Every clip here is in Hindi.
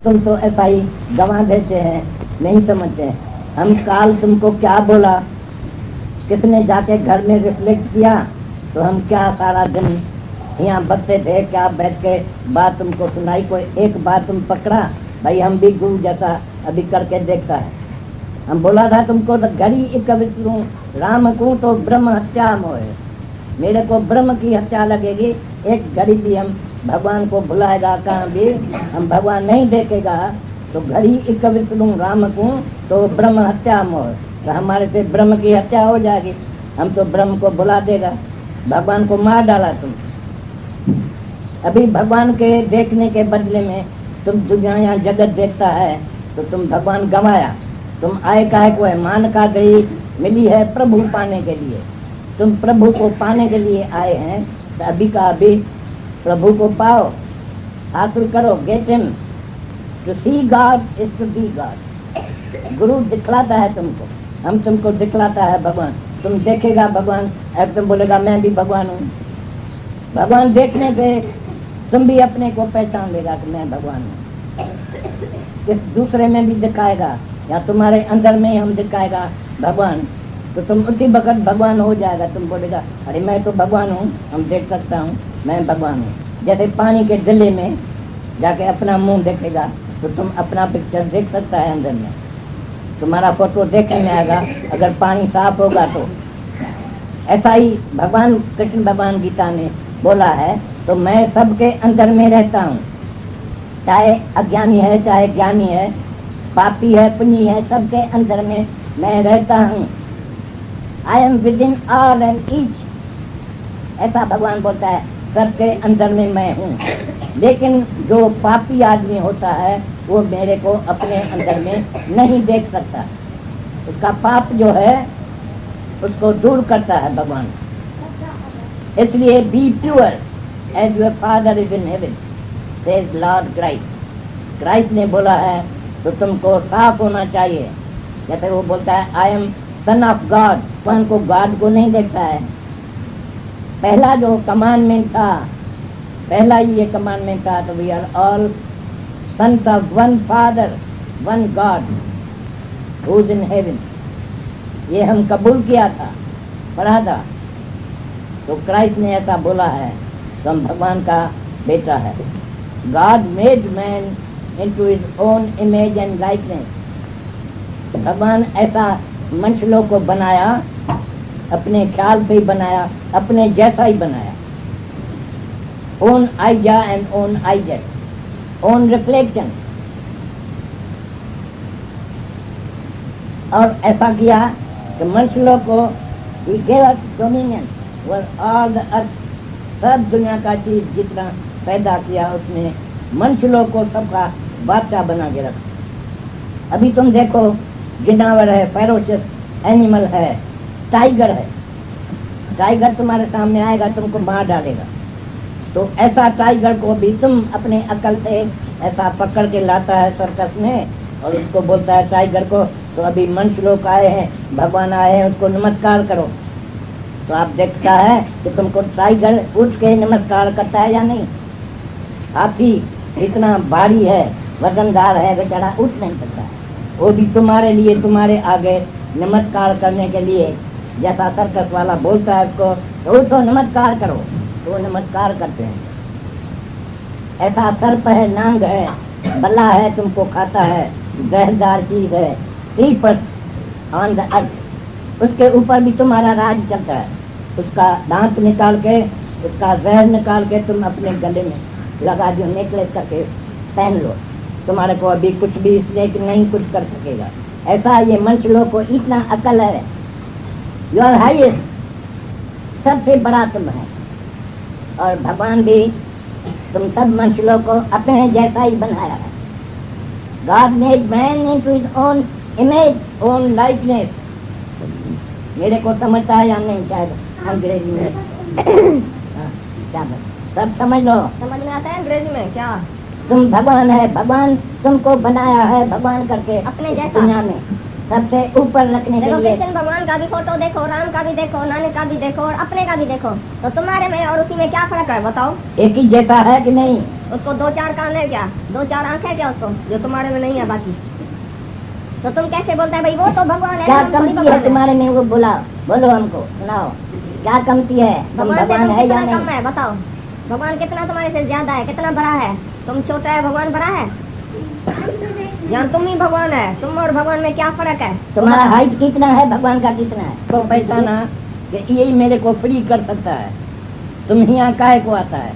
तुम तो ऐसा ही गंवा देते हैं, नहीं समझते। हम काल तुमको क्या बोला, किसने जाके घर में रिफ्लेक्ट किया, तो हम क्या सारा दिन यहाँ बसते थे, क्या बैठ के बात तुमको सुनाई। कोई एक बात तुम पकड़ा, भाई हम भी गुरु जैसा अभी करके देखता है। हम बोला था तुमको तो घड़ी एक विष्णु राम को तो ब्रह्म हत्या मोहे, मेरे को ब्रह्म की हत्या लगेगी। एक घड़ी भी हम भगवान को भुलाएगा, कहाँ भी हम भगवान नहीं देखेगा तो घड़ी एक विष्णु राम को तो ब्रह्म हत्या मोह, तो हमारे से ब्रह्म की हत्या हो जाएगी। हम तो ब्रह्म को भुला देगा, भगवान को मार डाला तुम। अभी भगवान के देखने के बदले में तुम दुनिया यहाँ जगत देखता है, तो तुम भगवान गंवाया। तुम आए काहे को है, मान का गई मिली है प्रभु पाने के लिए। तुम प्रभु को पाने के लिए आए हैं, तो अभी का अभी प्रभु को पाओ, हासिल करो, get him. To see God is to be God. गुरु दिखलाता है तुमको, हम तुमको दिखलाता है भगवान। तुम देखेगा भगवान, एकदम बोलेगा मैं भी भगवान हूँ। भगवान देखने पे तुम भी अपने को पहचान लेगा कि मैं भगवान हूँ। किस दूसरे में भी दिखाएगा या तुम्हारे अंदर में हम दिखाएगा भगवान, तो तुम उसी वक्त भगवान हो जाएगा। तुम बोलेगा अरे मैं तो भगवान हूँ, हम देख सकता हूँ मैं भगवान हूँ। जैसे पानी के गले में जाके अपना मुंह देखेगा तो तुम अपना पिक्चर देख सकता है अंदर में, तुम्हारा फोटो देखने में आएगा अगर पानी साफ होगा तो। ऐसा ही भगवान कृष्ण भगवान गीता में बोला है, तो मैं सबके अंदर में रहता हूँ, चाहे अज्ञानी है चाहे ज्ञानी है, पापी है पुण्य है, सबके अंदर में मैं रहता हूँ। I am with in all and each, ऐसा भगवान बोलता है, सबके अंदर में मैं हूँ। लेकिन जो पापी आदमी होता है वो मेरे को अपने अंदर में नहीं देख सकता, उसका पाप जो है उसको दूर करता है भगवान। इसलिए be pure as your father is in heaven, says Lord Christ. Christ ने बोला है तो तुमको साफ होना चाहिए। जैसे वो बोलता है I am sun of God, कौन को गॉड को नहीं देखता है। पहला जो कमांडमेंट था, पहला ही ये कमांडमेंट था, तो we are all sons of one father one God who is in heaven. ये हम कबूल किया था, पढ़ा था, तो क्राइस्ट ने ऐसा बोला है, तो हम भगवान का बेटा है। God made man into his own image and likeness. भगवान ऐसा मनुष्य लोग को बनाया, अपने ख्याल से ही बनाया, अपने जैसा ही बनाया। Own idea and own idea, own reflection. और ऐसा किया कि मनुष्य लोग को he gave us dominion over all the earth। सब दुनिया का चीज जितना पैदा किया उसने मनुष्य लोग को सबका बादशाह बना के रखा। अभी तुम देखो जानवर है, फेरोशियस एनिमल है, टाइगर है। टाइगर तुम्हारे सामने आएगा तुमको मार डालेगा, तो ऐसा टाइगर को भी तुम अपने अकल से ऐसा पकड़ के लाता है सर्कस में, और उसको बोलता है टाइगर को, तो अभी मनुष्य लोग आए हैं, भगवान आए हैं, उसको नमस्कार करो। तो आप देखता है कि तुमको टाइगर उठ के नमस्कार करता है या नहीं। हाथी इतना भारी है, वजनदार है, बेचारा उठ नहीं सकता, वो भी तुम्हारे लिए तुम्हारे आगे नमस्कार करने के लिए, जैसा सर्कस वाला बोलता है उसको तो उठो नमस्कार करो, तो नमस्कार करते हैं। ऐसा सर्प है, नांग है, बल्ला है, तुमको खाता है, जहरदार चीज है, ईपत ऑन द अर्थ, उसके ऊपर भी तुम्हारा राज चलता है। उसका दांत निकाल के, उसका जहर निकाल के तुम अपने गले में लगा दो, नेकलेस करके पहन लो, तुम्हारे को अभी कुछ भी स्नेक नहीं कुछ कर सकेगा। ऐसा ये मनुष्य लोग को इतना अकल है। यू आर हाईएस्ट, सबसे बड़ा तुम है। और भगवान भी तुम सब मनुष्य लोग को अपने जैसा ही बनाया है। God made man into his own image, own likeness। मेरे को समझता है या नहीं, शायद अंग्रेजी में क्या सब समझ लो, समझ में आता है अंग्रेजी में क्या? तुम भगवान है, भगवान तुमको बनाया है भगवान करके अपने जैसा दुनिया में सबसे ऊपर रखने के लिए। कृष्ण भगवान का भी फोटो देखो, राम का भी देखो, नानक का भी देखो और अपने का भी देखो, तो तुम्हारे में और उसी में क्या फर्क है बताओ? एक ही जैसा है कि नहीं? उसको 2-4 कान है क्या, 2-4 आंखें है क्या उसको, जो तुम्हारे में नहीं है बाकी? तो तुम कैसे बोलते हैं भाई वो तो भगवान है? क्या कमती है तुम्हारे में, वो बोला, बोलो हमको सुनाओ, क्या कमती है? तुम भगवान है या कम नहीं? है बताओ, भगवान कितना तुम्हारे से ज्यादा है, कितना बड़ा है? तुम छोटा है, भगवान बड़ा है? या तुम ही भगवान है? तुम और भगवान में क्या फर्क है? तुम्हारा हाइट कितना है, भगवान का कितना है? तो पहचाना कि यही मेरे को फ्री कर सकता है, तुम यहाँ काहे को आता है?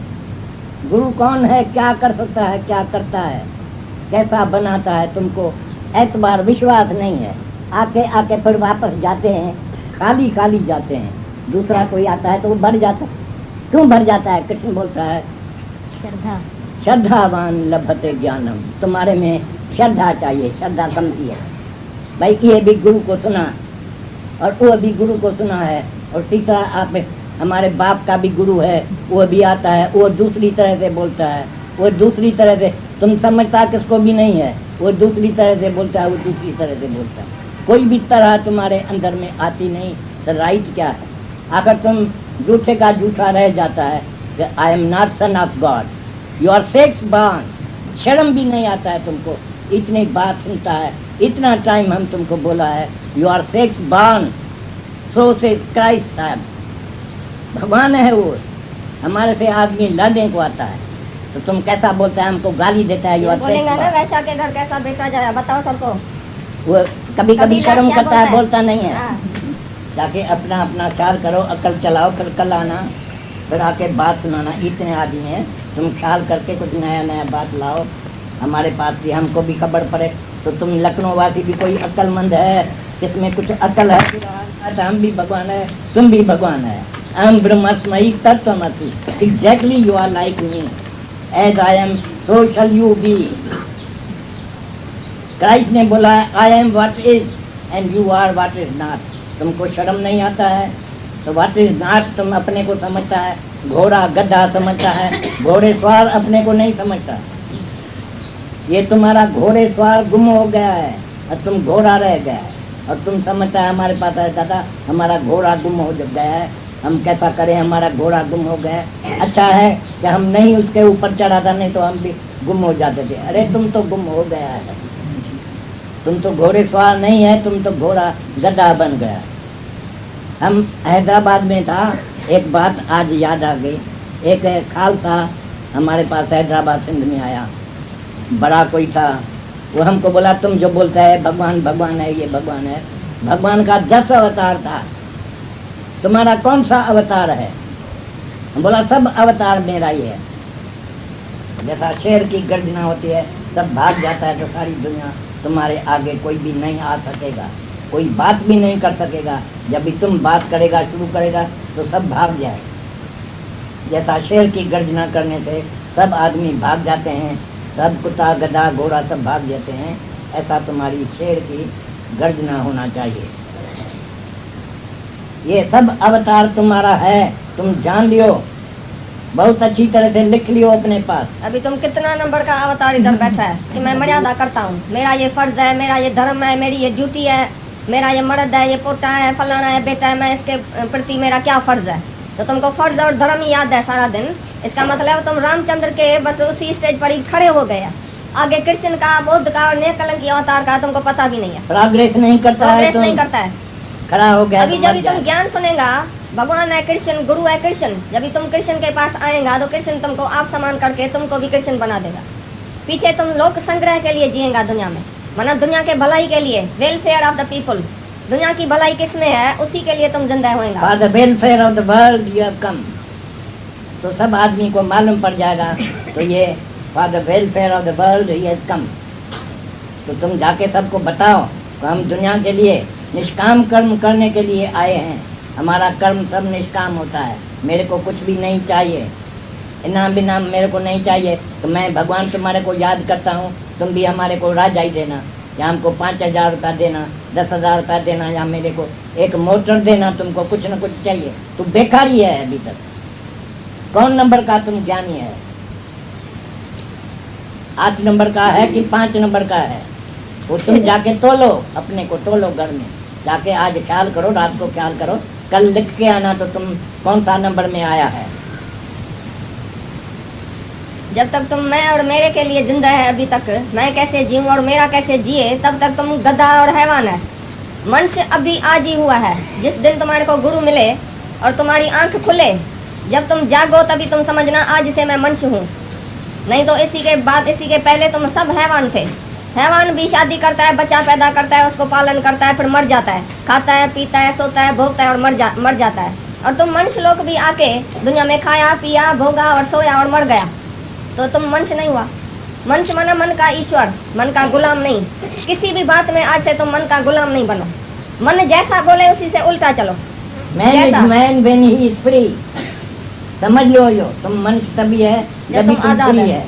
गुरु कौन है, क्या कर सकता है, क्या करता है, कैसा बनाता है, तुमको एतबार विश्वास नहीं है। आके आके फिर वापस जाते हैं, खाली खाली जाते हैं। दूसरा कोई आता है तो वो भर जाता है। क्यों भर जाता है? कृष्ण बोलता है श्रद्धा, श्रद्धावान लभते ज्ञानम। तुम्हारे में श्रद्धा चाहिए, श्रद्धा कमती है। भाई ये भी गुरु को सुना और वो भी गुरु को सुना है, और तीसरा आप हमारे बाप का भी गुरु है, वो भी आता है, वो दूसरी तरह से बोलता है, वो दूसरी तरह से, तुम समझता किसको भी नहीं है, वो दूसरी तरह से बोलता है, वो दूसरी तरह से बोलता है। कोई भी तरह तुम्हारे अंदर में आती नहीं, तो राइट क्या है? अगर तुम झूठे का झूठा रह जाता है कि I am not son of God, you are sex born, शर्म भी नहीं आता है तुमको, इतनी बात सुनता है, इतना टाइम हम तुमको बोला है, यू आर सेक्स बॉर्न, सो से क्राइस्ट साहब भगवान है वो। हमारे से आदमी लड़ने को आता है तो तुम कैसा बोलता है, हमको गाली देता है, यू आर सेक्स बोलेगा ना बॉर्न। वैसा के घर कैसा बेचा जाए, बताओ सबको। वो कभी कभी शर्म क्या करता है, बोलता बोलता नहीं है। हाँ। जाके अपना अपना ख्याल करो, अकल चलाओ, कल आना, फिर आके बात सुनाना। इतने आदमी हैं, तुम ख्याल करके कुछ नया नया बात लाओ हमारे पास भी, हमको भी खबर पड़े। तो तुम लखनऊ वासी भी कोई अक्लमंद है, जिसमें कुछ अकल है, हम भी भगवान है, तुम भी भगवान है। अहम ब्रह्मस्मयी तत्वमसि, exactly you are like me, as I am so shall you be. Christ ने बोला I am what is and you are what is not. तुमको शर्म नहीं आता है तो व्हाट इज नॉट तुम अपने को समझता है, घोड़ा गधा समझता है, घोड़े सवार अपने को नहीं समझता। ये तुम्हारा घोड़े सवार गुम हो गया है और तुम घोड़ा रह गया है, और तुम समझता है हमारे पास है दादा हमारा घोड़ा गुम हो गया है, हम कैसा करें, हमारा घोड़ा गुम हो गया है। अच्छा है कि हम नहीं उसके ऊपर चढ़ा था, नहीं तो हम भी गुम हो जाते थे। अरे तुम तो गुम हो गया है, तुम तो घोड़े सवार नहीं है, तुम तो घोड़ा गधा बन गया। हम हैदराबाद में था, एक बात आज याद आ गई। एक खालसा हमारे पास हैदराबाद सिंध में आया, बड़ा कोई था, वो हमको बोला तुम जो बोलता है भगवान भगवान है, ये भगवान है, भगवान का 10 अवतार था, तुम्हारा कौन सा अवतार है? हम बोला सब अवतार मेरा ही है। जैसा शेर की गर्जना होती है, सब भाग जाता है तो सारी दुनिया तुम्हारे आगे कोई भी नहीं आ सकेगा, कोई बात भी नहीं कर सकेगा। जब भी तुम बात करेगा शुरू करेगा तो सब भाग जाए। जैसा शेर की गर्जना करने से सब आदमी भाग जाते हैं, सब कुत्ता गधा घोड़ा सब भाग जाते हैं, ऐसा तुम्हारी शेर की गर्जना होना चाहिए। ये सब अवतार तुम्हारा है, तुम जान लियो, बहुत अच्छी तरह से लिख लियो अपने पास। अभी तुम कितना नंबर का अवतार इधर बैठा है कि मैं मर्यादा करता हूँ, मेरा ये फर्ज है, मेरा ये धर्म है, मेरी ये ड्यूटी है, मेरा ये मर्द है, ये पोता है, फलाना है, बेटा है, मैं इसके प्रति मेरा क्या फर्ज है? तो तुमको फर्ज और धर्म ही याद है सारा दिन। इसका मतलब तुम रामचंद्र के बस उसी स्टेज पर ही खड़े हो गए। आगे कृष्ण का, बुद्ध का और नेक कलंकी अवतार का तुमको पता भी नहीं है। प्रोग्रेस नहीं करता है, प्रोग्रेस नहीं करता है। खड़ा हो गया। अभी जब तुम ज्ञान सुनेगा, भगवान है कृष्ण, गुरु है कृष्ण, जब तुम कृष्ण के पास आएगा तो कृष्ण तुमको आप समान करके तुमको भी कृष्ण बना देगा। पीछे तुम लोक संग्रह के लिए जिएगा दुनिया में, मतलब दुनिया के भलाई के लिए, वेलफेयर ऑफ द पीपल। दुनिया की भलाई किसमें है, उसी के लिए तुम जिंदा होएगा। For the welfare of the world you have come, तो सब आदमी को मालूम पड़ जाएगा। तो ये for the welfare of the world he has come, तो तुम जाके सबको बताओ तो हम दुनिया के लिए निष्काम कर्म करने के लिए आए हैं। हमारा कर्म सब निष्काम होता है, मेरे को कुछ भी नहीं चाहिए, इनाम बिनाम मेरे को नहीं चाहिए। तो मैं भगवान तुम्हारे को याद करता हूँ, तुम भी हमारे को राजा ही देना, या हमको 5,000 रुपया देना, 10,000 रुपया देना, या मेरे को एक मोटर देना, तुमको कुछ न कुछ चाहिए। तू बेकारी है अभी तक, कौन नंबर का तुम ज्ञानी है? 8 नंबर का है कि 5 नंबर का है? वो तुम जाके तोलो, अपने को तोलो घर में जाके। आज ख्याल करो, रात को ख्याल करो, कल लिख के आना तो तुम कौन सा नंबर में आया है। जब तक तुम मैं और मेरे के लिए जिंदा है, अभी तक मैं कैसे जीऊं और मेरा कैसे जिए, तब तक तुम गधा और हैवान है। मनुष्य अभी आज ही हुआ है। जिस दिन तुम्हारे को गुरु मिले और तुम्हारी आंख खुले, जब तुम जागो तभी तुम समझना आज से मैं मनुष्य हूँ। नहीं तो इसी के बाद, इसी के पहले तुम सब हैवान थे। हैवान भी शादी करता है, बच्चा पैदा करता है, उसको पालन करता है, फिर मर जाता है, खाता है, पीता है, सोता है, भोगता है और मर जाता है। और तुम मनुष्य लोग भी आके दुनिया में खाया, पिया, भोगा और सोया और मर गया, तो तुम मनुष्य नहीं हुआ। मनुष्य माना मन का ईश्वर, मन का गुलाम नहीं। किसी भी बात में आज से तुम मन का गुलाम नहीं बनो। मन जैसा बोले उसी से उल्टा चलो। Man when he is free, समझ लो यो, तुम मनुष्य तभी है जब तुम आजाद है।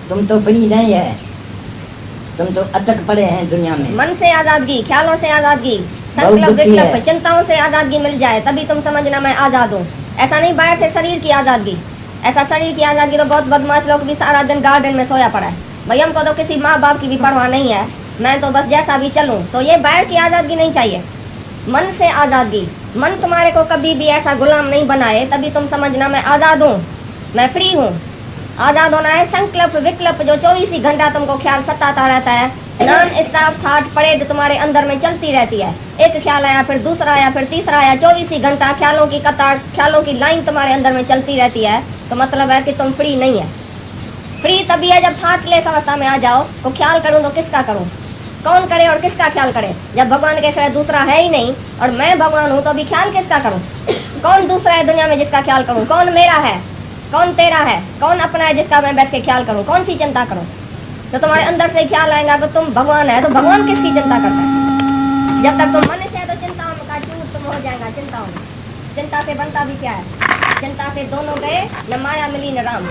तुम तो फ्री नहीं है, तुम तो अटक पड़े हैं दुनिया में। मन से आजादगी, ख्यालों से आजादगी, संकल्प विकल्प चिंताओं से आजादगी मिल जाए तभी तुम समझना मैं आजाद हूँ। ऐसा नहीं बाहर से शरीर की आजादगी। ऐसा शरीर की आजादगी तो बहुत बदमाश लोग भी सारा दिन गार्डन में सोया पड़ा है। भाई हमको तो किसी माँ बाप की भी परवाह नहीं है, मैं तो बस जैसा भी चलूँ। तो ये बाहर की आजादगी नहीं चाहिए, मन से आजादगी। मन तुम्हारे को कभी भी ऐसा गुलाम नहीं बनाए तभी तुम समझना मैं आजाद हूँ, मैं फ्री हूँ। आजाद होना है संकल्प विकल्प जो 24 ही घंटा तुमको ख्याल सताता रहता है। नॉन स्टॉप थॉट परेड तुम्हारे अंदर में चलती रहती है। एक ख्याल आया, फिर दूसरा आया, फिर तीसरा आया, 24 ही घंटा ख्यालों की कतार, ख्यालों की लाइन तुम्हारे अंदर में चलती रहती है। तो मतलब है कि तुम फ्री नहीं है। फ्री तभी है जब थॉटलेस अवस्था में आ जाओ। तो ख्याल करूँ तो किसका करूँ, कौन करे और किसका ख्याल करे, जब भगवान के सिवाय दूसरा है ही नहीं और मैं भगवान हूँ तो अभी ख्याल किसका करूँ। कौन दूसरा है दुनिया में जिसका ख्याल करूँ, कौन मेरा है, कौन तेरा है, कौन अपना है जिसका मैं बैठ के ख्याल करूँ, कौन सी चिंता करूँ। तो तुम्हारे अंदर से ख्याल आएगा कि तुम भगवान है, तो भगवान किसकी चिंता करता है। जब तक तुम मनुष्य है तो चिंताओं का चूर तुम हो जाएगा। चिंताओं में, चिंता से बनता भी क्या है, चिंता से दोनों गए न माया मिली न राम।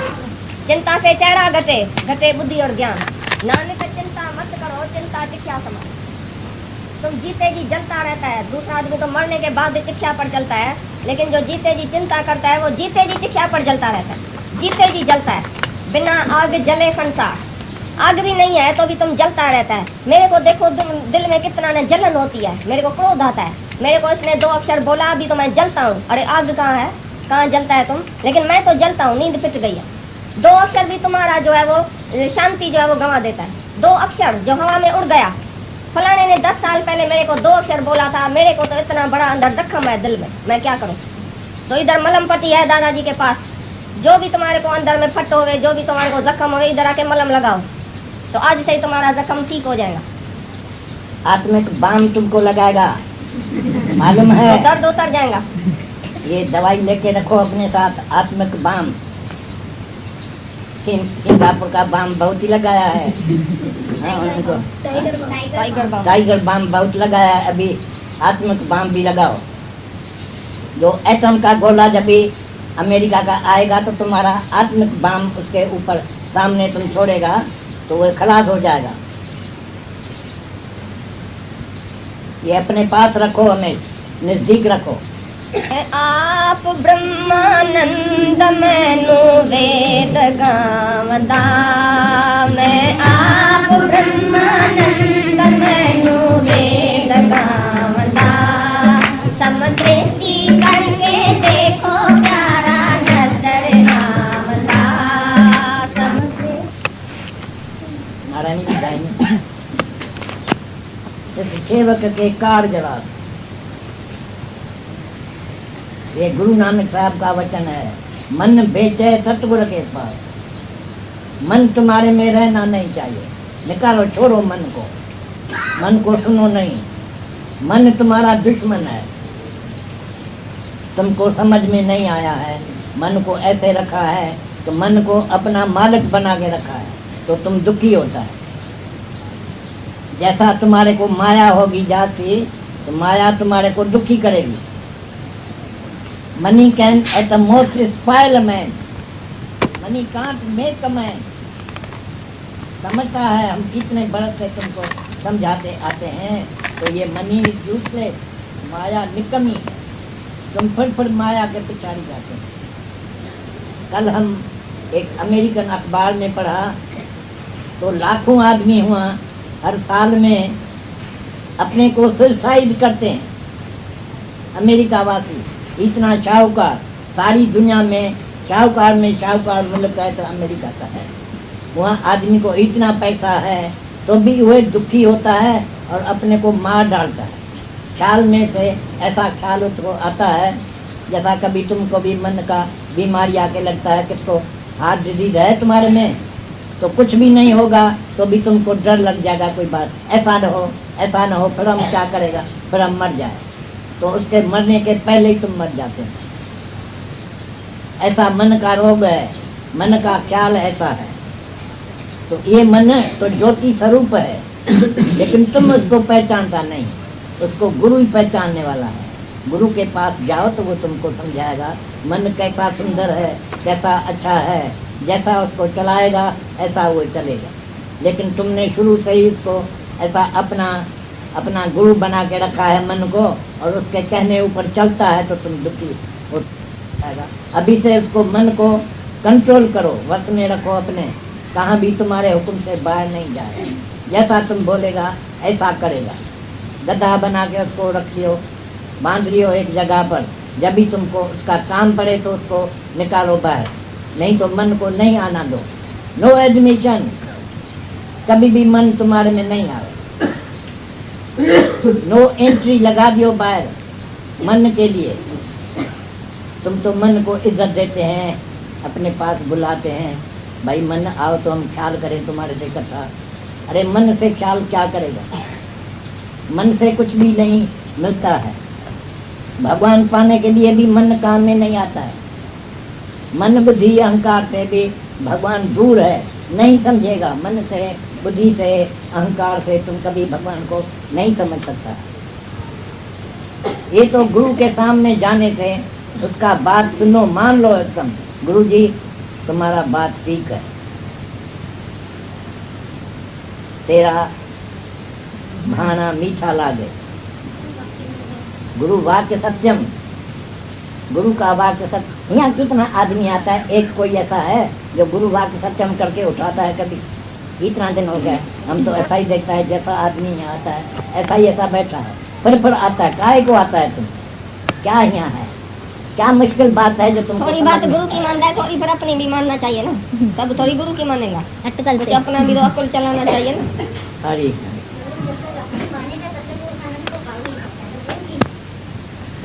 चिंता से चेहरा घटे, घटे बुद्धि और ज्ञान। नानक चिंता मत करो, चिंता चिख्या समान। तुम जीते जी जलता रहता है। दूसरा आदमी तो मरने के बाद चिख्या पर चलता है, लेकिन जो जीते जी चिंता करता है वो जीते जी चिख्या पर जलता रहता है, जीते जी जलता है। बिना आग जले संसार, आग भी नहीं है तो भी तुम जलता रहता है। मेरे को देखो दिल में कितना न जलन होती है, मेरे को क्रोध आता है, मेरे को इसने 2 अक्षर बोला अभी तो मैं जलता हूँ। अरे आग कहाँ है, कहाँ जलता है तुम, लेकिन मैं तो जलता हूँ, नींद पिट गई है। 2 अक्षर भी तुम्हारा जो है वो शांति जो है वो गंवा देता है। 2 अक्षर जो हवा में उड़ गया। फलाने ने 10 साल पहले मेरे को 2 अक्षर बोला था, मेरे को तो इतना बड़ा अंदर जख्म है दिल में, मैं क्या करूँ। तो इधर मलम पट्टी है दादाजी के पास, जो भी तुम्हारे को अंदर में फट हो, जो भी तुम्हारे को जख्म हो, इधर आके मलम लगाओ तो आज से ही तुम्हारा जख्म ठीक हो जाएगा। आत्मिक बाम तुमको लगाएगा, मालूम है, तो दर्द उतर जाएगा। ये दवाई लेके रखो अपने साथ, आत्मिक बाम। सिंगापुर का बाम बहुत ही लगाया है। हाँ, उनको टाइगर बाम बहुत लगाया है। अभी आत्मिक बाम भी लगाओ। जो एटम का गोला जब भी अमेरिका का आएगा तो तुम्हारा आत्मिक बाम उसके ऊपर सामने तुम छोड़ेगा तो वो खलास हो जाएगा। ये अपने पास रखो, हमें नजदीक रखो। आप ब्रह्मानंद मैनू वेद गावदा, मैं आप ब्रह्मानंद मैनू वेद गावदा। समदृष्टि करके देखो प्यारा नजर आवदा। नारायणी सेवक के कार्य, ये गुरु नानक साहब का वचन है। मन बेचे सतगुरु के पास। मन तुम्हारे में रहना नहीं चाहिए, निकालो, छोड़ो मन को। मन को सुनो नहीं, मन तुम्हारा दुश्मन है। तुमको समझ में नहीं आया है, मन को ऐसे रखा है तो मन को अपना मालिक बना के रखा है तो तुम दुखी होता है। जैसा तुम्हारे को माया होगी जाती तो माया तुम्हारे को दुखी करेगी। Money can at the most spoil a man. Money can't make a man. समझता है, हम कितने बरस से तुमको समझाते आते हैं। तो ये मनी यूजलेस, माया निकमी है। तुम फिर माया के पिछाड़ी जाते हैं। कल हम एक अमेरिकन अखबार में पढ़ा तो लाखों आदमी हुआ हर साल में अपने को सुसाइड करते हैं। अमेरिका वासी इतना शाहूकार, सारी दुनिया में शाहूकार में शाहूकार मुल्क है तो अमेरिका का है, वहाँ आदमी को इतना पैसा है तो भी वह दुखी होता है और अपने को मार डालता है। ख्याल में से ऐसा ख्याल उसको आता है, जैसा कभी तुमको भी मन का बीमारी आके लगता है, किसको हार्ट डिजीज है तुम्हारे में तो कुछ भी नहीं होगा तो भी तुमको डर लग जाएगा, कोई बात ऐसा न हो ऐसा न हो, फिर हम क्या करेगा, फिर हम मर जाए, तो उसके मरने के पहले ही तुम मर जाते हैं। ऐसा मन का रोग है, मन का ख्याल ऐसा है। तो ये मन तो ज्योति स्वरूप है, लेकिन तुम उसको पहचानता नहीं, उसको गुरु ही पहचानने वाला है। गुरु के पास जाओ तो वो तुमको समझाएगा मन कैसा सुंदर है, कैसा अच्छा है, जैसा उसको चलाएगा ऐसा वो चलेगा। लेकिन तुमने शुरू से ही उसको ऐसा अपना गुरु बना के रखा है मन को, और उसके कहने ऊपर चलता है तो तुम दुखी हो जाएगा। अभी से उसको मन को कंट्रोल करो, वश में रखो अपने, कहाँ भी तुम्हारे हुक्म से बाहर नहीं जाए, जैसा तुम बोलेगा ऐसा करेगा। गधा बना के उसको रख लियो, बांध लियो एक जगह पर, जब भी तुमको उसका काम पड़े तो उसको निकालो बाहर, नहीं तो मन को नहीं आना दो। नो एडमिशन, कभी भी मन तुम्हारे में नहीं आए। नो एंट्री लगा दियो बाहर मन के लिए। तुम तो मन को इज्जत देते हैं, अपने पास बुलाते हैं, भाई मन आओ तो हम ख्याल करें तुम्हारे से कथा। अरे मन से ख्याल क्या करेगा, मन से कुछ भी नहीं मिलता है। भगवान पाने के लिए भी मन काम में नहीं आता है। मन बुद्धि अहंकार से भी भगवान दूर है, नहीं समझेगा। मन से बुद्धि से अहंकार से तुम कभी भगवान को नहीं समझ सकता। ये तो गुरु के सामने जाने से उसका बात सुनो, मान लो एकदम, गुरु जी तुम्हारा बात ठीक है, तेरा भाना मीठा लागे। गुरु वाक्य सत्यम, गुरु का वाक्य सत्य। यहाँ कितना आदमी आता है, एक कोई ऐसा है जो गुरु वाक्य सत्यम करके उठाता है कभी? इतना दिन हो गया, हम तो ऐसा ही देखता है, जैसा आदमी यहाँ आता है ऐसा ही ऐसा बैठा है, फिर आता है। काहे को आता है? तुम क्या यहाँ है, क्या मुश्किल बात है जो तुम? थोड़ी बात गुरु की मानता है, थोड़ी फिर अपनी भी मानना चाहिए ना। सब थोड़ी गुरु की मानेगा, तो अपना भी तो अकुल चलाना चाहिए ना। अरे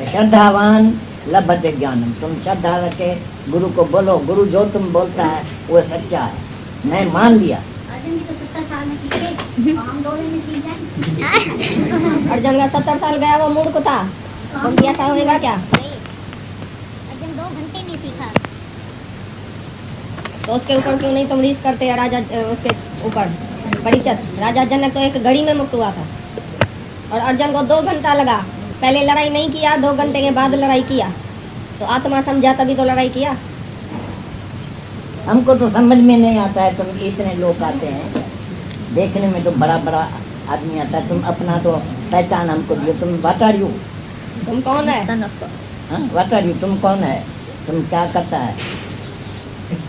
श्रद्धावान लभते ज्ञानम, तुम श्रद्धा रखे गुरु को बोलो, गुरु जो तुम बोलता है वो सच्चा है, मैं मान लिया। अर्जुन का 70 साल गया, वो मूर्ख था, तो ऐसा होएगा क्या? अर्जुन 2 घंटे में सीखा। तो उसके ऊपर क्यों नहीं तुम रीस करते? राजा उसके ऊपर परीक्षित राजा जनक तो एक घड़ी में मुक्त हुआ था, और अर्जुन को 2 घंटा लगा। पहले लड़ाई नहीं किया, 2 घंटे के बाद लड़ाई किया, तो आत्मा समझा तभी तो लड़ाई किया। हमको तो समझ में नहीं आता है, तुम इतने लोग आते हैं, देखने में तो बड़ा बड़ा आदमी आता है, तुम अपना तो पहचान हमको दियो। तुम वाटारियो, तुम कौन है? वाटारियो, तुम कौन है, तुम क्या करता है,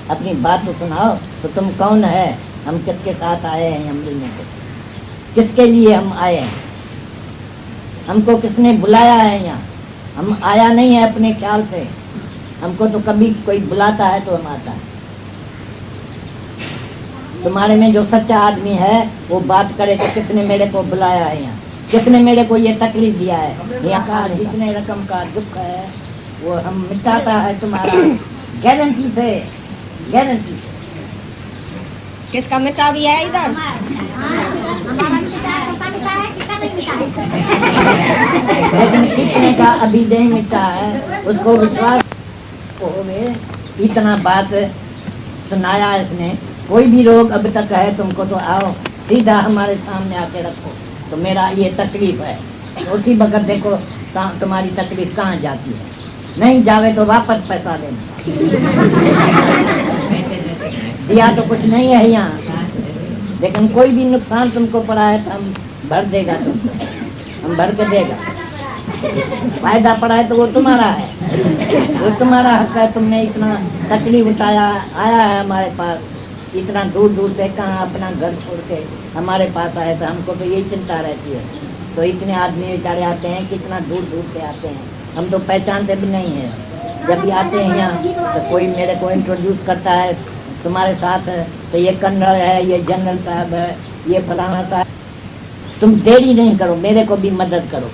अपनी बात तो सुनाओ। तो तुम कौन है, हम किसके साथ आए हैं, हम मिलने को किसके लिए हम आए हैं, हमको किसने बुलाया है यहाँ? हम आया नहीं है अपने ख्याल से, हमको तो कभी कोई बुलाता है तो हम आता है। तुम्हारे में जो सच्चा आदमी है वो बात करे तो किसने मेरे को बुलाया है यहाँ, किसने मेरे को ये तकलीफ दिया है, यहाँ का जितने रकम का दुख है वो हम मिटाता है तुम्हारा, गारंटी से, गारंटी से। किसका मिटा भी है इधर? लेकिन कितने का अभी नहीं मिटा है, उसको विश्वास हो में इतना बात सुनाया इसने। कोई भी रोग अब तक है तुमको तो आओ सीधा हमारे सामने आके रखो, तो मेरा ये तकलीफ है, तो उसी वक्त देखो तुम्हारी तकलीफ कहाँ जाती है। नहीं जावे तो वापस पैसा देना, दिया तो कुछ नहीं है यहाँ, लेकिन कोई भी नुकसान तुमको पड़ा है तो हम भर देगा, तुमको हम भर के देगा। फायदा पड़ा है तो वो तुम्हारा है, वो तुम्हारा हक है। तुमने इतना तकलीफ उठाया, आया है हमारे पास, इतना दूर दूर से, कहाँ अपना घर छोड़ के हमारे पास आए तो हमको तो यही चिंता रहती है। तो इतने आदमी बेचारे आते हैं, कितना दूर दूर से आते हैं, हम तो पहचानते भी नहीं है। जब भी आते हैं यहाँ तो कोई मेरे को इंट्रोड्यूस करता है तुम्हारे साथ है, तो ये कन्नड़ है, ये जनरल साहब है, ये फलाना साहब। तुम देरी नहीं करो, मेरे को भी मदद करो।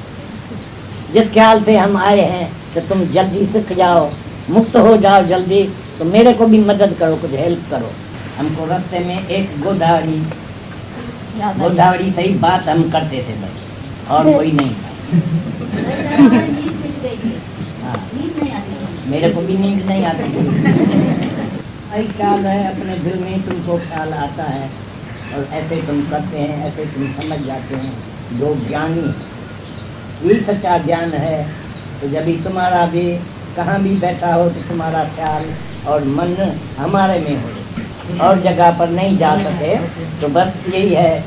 जिस ख्याल से हम आए हैं तो तुम जल्दी सीख जाओ, मुक्त हो जाओ जल्दी, तो मेरे को भी मदद करो, कुछ हेल्प करो। हमको रास्ते में एक गोदावरी सही बात हम करते थे बस, और कोई नहीं था। हाँ, मेरे को भी नींद नहीं आती। यही ख्याल है, अपने दिल में तुमको ख्याल आता है और ऐसे तुम करते हैं, ऐसे तुम समझ जाते हैं। जो ज्ञानी ये सच्चा ज्ञान है, तो जब भी तुम्हारा भी कहाँ भी बैठा हो तो तुम्हारा ख्याल और मन हमारे में हो और जगह पर नहीं जा सके, तो बस यही है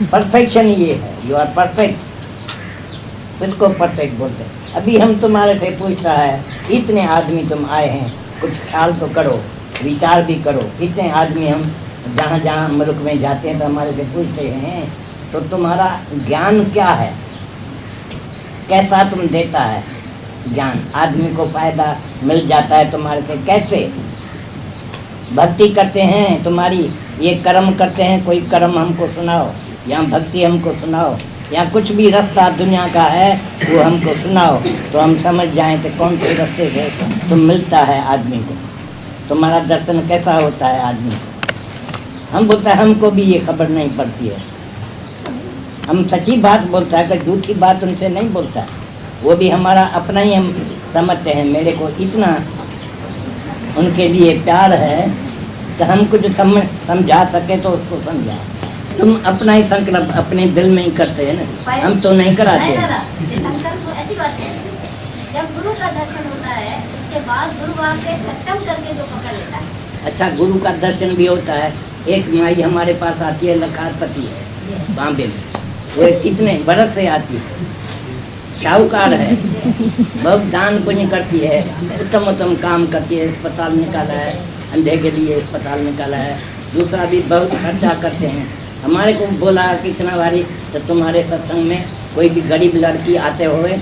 परफेक्शन। ये है, यू आर परफेक्ट। इसको परफेक्ट बोलते हैं। अभी हम तुम्हारे से पूछता है, इतने आदमी तुम आए हैं, कुछ ख्याल तो करो, विचार भी करो। इतने आदमी हम जहाँ जहाँ मुल्क में जाते हैं तो हमारे से पूछते हैं, तो तुम्हारा ज्ञान क्या है, कैसा तुम देता है ज्ञान, आदमी को फायदा मिल जाता है तुम्हारे से कैसे? भक्ति करते हैं तुम्हारी, ये कर्म करते हैं, कोई कर्म हमको सुनाओ, या भक्ति हमको सुनाओ, या कुछ भी रास्ता दुनिया का है वो हमको सुनाओ, तो हम समझ जाएं कि कौन से रास्ते से तुम मिलता है आदमी को, तुम्हारा दर्शन कैसा होता है आदमी को। हम बोलता है हमको भी ये खबर नहीं पड़ती है, हम सच्ची बात बोलता है, कि झूठी बात उनसे नहीं बोलता है, वो भी हमारा अपना ही हम समझते हैं। मेरे को इतना उनके लिए प्यार है कि हम कुछ समझा सके तो उसको समझा। तुम अपना ही संकल्प अपने दिल में ही करते हैं ना, हम तो नहीं कराते हैं। ऐसी बात है, जब गुरु का दर्शन होता है उसके बाद गुरु वहाँ पे सत्संग करके जो पकड़ लेता है। अच्छा, गुरु का दर्शन भी होता है। एक माई हमारे पास आती है, लखारपति है बॉम्बे में, वो कितने बरस से आती है, शाहूकार है, बहुत दान पुण्य करती है, उत्तम उत्तम काम करती है। अस्पताल निकाला है, अंधे के लिए अस्पताल निकाला है, दूसरा भी बहुत खर्चा करते हैं। हमारे को बोला कि इतना बारी तो तुम्हारे सत्संग में कोई भी गरीब लड़की आते हुए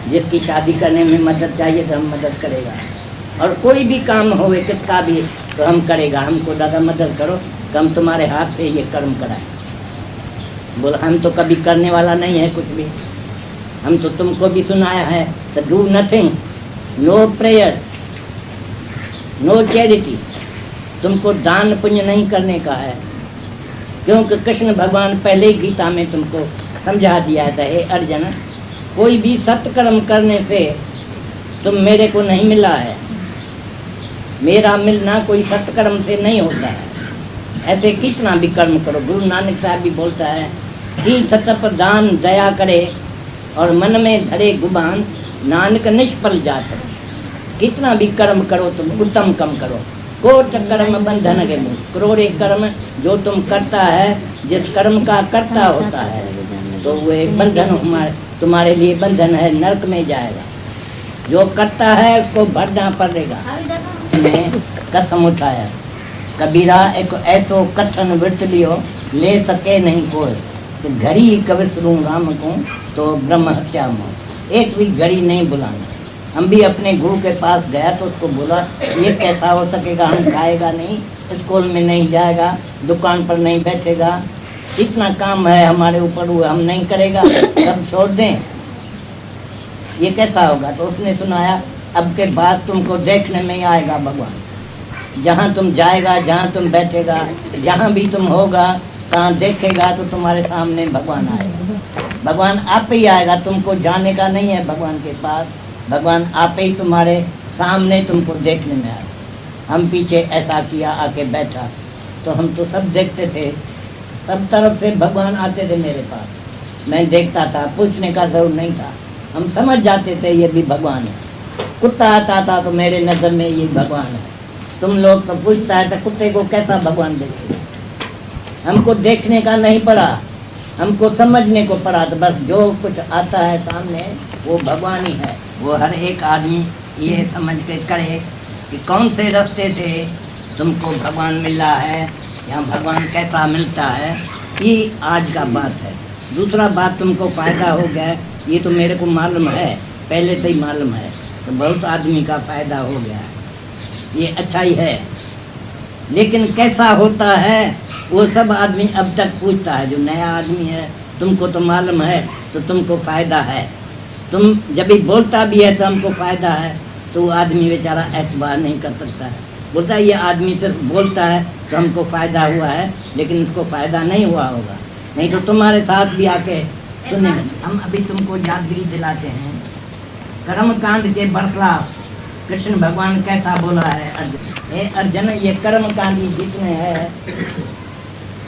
जिसकी शादी करने में मदद चाहिए तो हम मदद करेगा, और कोई भी काम होवे किसका भी तो हम करेगा। हमको दादा मदद करो, हम तुम्हारे हाथ से ये कर्म कराए। बोला हम तो कभी करने वाला नहीं है कुछ भी, हम तो तुमको भी सुनाया है, तो do nothing, no prayer, no charity, तुमको दान पुण्य नहीं करने का है, क्योंकि कृष्ण भगवान पहले ही गीता में तुमको समझा दिया था, हे अर्जुन, कोई भी सत्कर्म करने से तुम मेरे को नहीं मिला है, मेरा मिलना कोई सत्कर्म से नहीं होता है। ऐसे कितना भी कर्म करो, गुरु नानक साहब भी बोलता है कि तप दान दया करे और मन में धरे गुबान, नानक निष्फल जात। कितना भी कर्म करो तुम उत्तम कर्म करो, कोट कर्म बंधन के मुँह, करोड़े कर्म जो तुम करता है, जिस कर्म का करता होता है तो वो एक बंधन तुम्हारे लिए बंधन है, नरक में जाएगा। जो करता है उसको भरना पड़ेगा। कसम उठाया कबीरा, एक ऐसो कथन व्रत लियो ले सके नहीं कोई, कि घड़ी कविश्रू राम को तो ब्रह्म हत्या मौत। एक भी घड़ी नहीं बुलाना। हम भी अपने गुरु के पास गया तो उसको बोला ये कैसा हो सकेगा, हम खाएगा नहीं, स्कूल में नहीं जाएगा, दुकान पर नहीं बैठेगा, इतना काम है हमारे ऊपर, वो हम नहीं करेगा, सब छोड़ दें, ये कैसा होगा। तो उसने सुनाया अब के बाद तुमको देखने में आएगा भगवान, जहाँ तुम जाएगा, जहाँ तुम बैठेगा, जहाँ भी तुम होगा, कहाँ देखेगा तो तुम्हारे सामने भगवान आएगा। भगवान आप ही आएगा, तुमको जाने का नहीं है भगवान के पास, भगवान आप ही तुम्हारे सामने तुमको देखने में आएगा। हम पीछे ऐसा किया, आके बैठा, तो हम तो सब देखते थे, सब तरफ से भगवान आते थे मेरे पास, मैं देखता था, पूछने का जरूर नहीं था, हम समझ जाते थे ये भी भगवान है। कुत्ता आता था तो मेरे नज़र में ये भगवान है। तुम लोग तो पूछता है तो कुत्ते को कैसा भगवान देखेगा। हमको देखने का नहीं पड़ा, हमको समझने को पड़ा। तो बस जो कुछ आता है सामने वो भगवान ही है। वो हर एक आदमी ये समझ के करे कि कौन से रास्ते से तुमको भगवान मिल रहा है या भगवान कैसा मिलता है, ये आज का बात है। दूसरा बात तुमको फायदा हो गया, ये तो मेरे को मालूम है, पहले से ही मालूम है, तो बहुत आदमी का फायदा हो गया, ये अच्छा ही है। लेकिन कैसा होता है वो सब आदमी अब तक पूछता है। जो नया आदमी है, तुमको तो मालूम है, तो तुमको फायदा है, तुम जब भी बोलता भी है तो हमको फायदा है, तो वो आदमी बेचारा एतबार नहीं कर सकता है। बोलता है ये आदमी सिर्फ बोलता है तो हमको फायदा हुआ है, लेकिन उसको फायदा नहीं हुआ होगा। नहीं तो तुम्हारे साथ भी आके सुने। हम अभी तुमको यादगिरी दिलाते हैं कर्म कांड के बरखलाफ कृष्ण भगवान कैसा बोला है अर्जुन। हे अर्जुन, ये कर्म कांडी जितने है,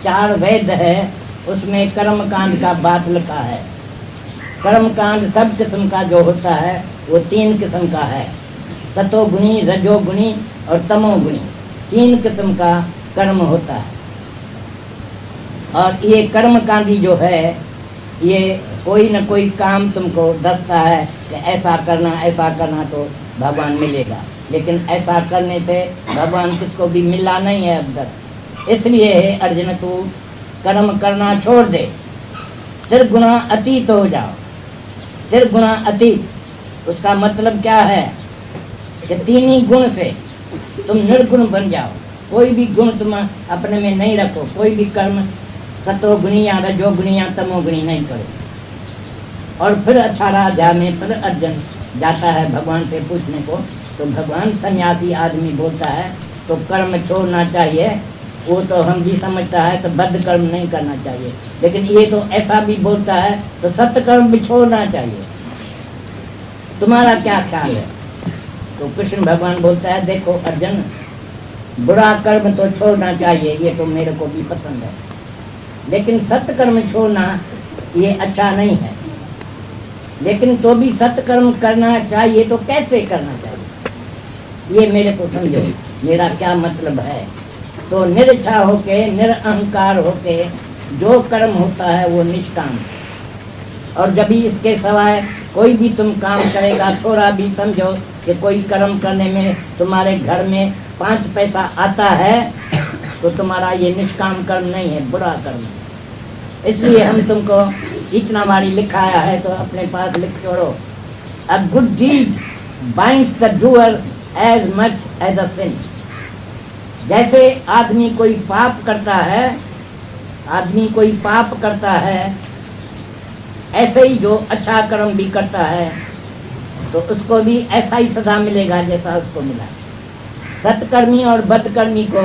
4 वेद है, उसमें कर्म कांड का बात लिखा है। कर्म कांड सब किस्म का जो होता है वो 3 किस्म का है, सतोगुणी, रजोगुणी और तमोगुणी। 3 किस्म का कर्म होता है। और ये कर्म कांडी जो है, ये कोई न कोई काम तुमको दसता है कि ऐसा करना तो भगवान मिलेगा, लेकिन ऐसा करने से भगवान किसको भी मिला नहीं है अब तक। इसलिए है अर्जुन, तू कर्म करना छोड़ दे, त्रिगुणा अतीत हो जाओ। त्रिगुणा अतीत, उसका मतलब क्या है कि 3 ही गुण से तुम निर्गुण बन जाओ। कोई भी गुण तुम अपने में नहीं रखो, कोई भी कर्म सतोगुणी या रजोगुणी या तमोगुणी नहीं करो। और फिर 18 अध्याय में फिर अर्जुन जाता है भगवान से पूछने को, तो भगवान सन्यासी आदमी बोलता है तो कर्म छोड़ना चाहिए। वो तो हम भी समझता है तो बद्ध कर्म नहीं करना चाहिए, लेकिन ये तो ऐसा भी बोलता है तो सत्य कर्म भी छोड़ना चाहिए। तुम्हारा क्या ख्याल है? तो कृष्ण भगवान बोलता है, देखो अर्जुन, बुरा कर्म तो छोड़ना चाहिए, ये तो मेरे को भी पसंद है, लेकिन सत्य कर्म छोड़ना ये अच्छा नहीं है। लेकिन तो भी सत्य कर्म करना चाहिए, तो कैसे करना चाहिए ये मेरे को समझो, मेरा क्या मतलब है। तो निरच्छा होके, निरअहंकार होके जो कर्म होता है वो निष्काम। और जब भी इसके सिवाय कोई भी तुम काम करेगा, थोड़ा भी समझो कि कोई कर्म करने में तुम्हारे घर में 5 पैसा आता है, तो तुम्हारा ये निष्काम कर्म नहीं है, बुरा कर्म। इसलिए हम तुमको इतना बारी लिखाया है तो अपने पास लिख छोड़ो। A good deed binds the doer as much as a sin. जैसे आदमी कोई पाप करता है, ऐसे ही जो अच्छा कर्म भी करता है तो उसको भी ऐसा ही सजा मिलेगा जैसा उसको मिला। सत्कर्मी और बदकर्मी को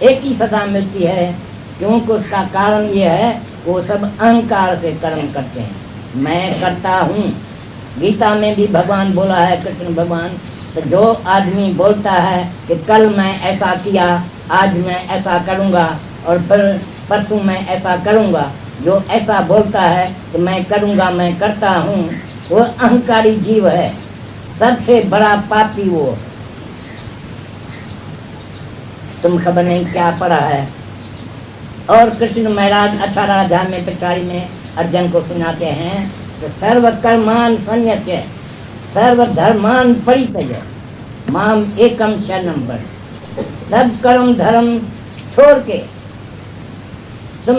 एक ही सजा मिलती है, क्योंकि उसका कारण ये है वो सब अहंकार से कर्म करते हैं। मैं करता हूँ, गीता में भी भगवान बोला है, कृष्ण भगवान, तो जो आदमी बोलता है कि कल मैं ऐसा किया, आज मैं ऐसा करूँगा और फिर परसों मैं ऐसा करूँगा, जो ऐसा बोलता है कि मैं करूँगा, मैं करता हूँ, वो अहंकारी जीव है, सबसे बड़ा पापी वो। तुम खबर नहीं क्या पढ़ा है। और कृष्ण महाराज 18 अध्याय में पिछाड़ी में अर्जुन को सुनाते हैं तो सर्व कर्मान संन्यस्य सर्व धर्मान परित्यज्य माम एकम शरणं व्रज। सब कर्म धर्म छोड़ के तुम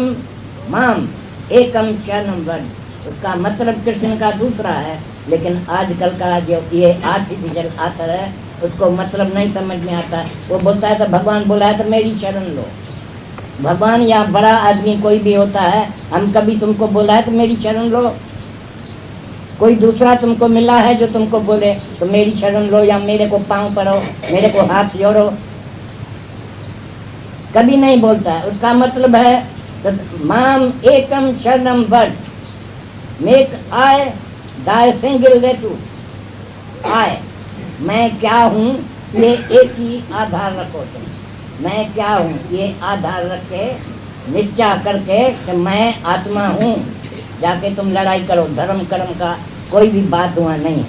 माम एकम शरणं व्रज। उसका मतलब कृष्ण का दूसरा है, लेकिन आजकल का जो ये आर्टिफिशियल आतर है उसको मतलब नहीं समझ में आता। वो बोलता है तो भगवान बोला है तो मेरी शरण लो। भगवान या बड़ा आदमी कोई भी होता है, हम कभी तुमको बोला है तो मेरी शरण लो। कोई दूसरा तुमको मिला है जो तुमको बोले तो मेरी शरण लो या मेरे को पांव पड़ो, मेरे को हाथ जोड़ो, कभी नहीं बोलता है। उसका मतलब है माम एकम शरणं व्रज, मेक आई दाय सिंगल रेटूड। आय मैं क्या हूँ ये एक ही आधार रखो तुम, मैं क्या हूँ ये आधार रख के निश्चय करके कि मैं आत्मा हूँ, जाके तुम लड़ाई करो। धर्म कर्म का कोई भी बात हुआ नहीं है,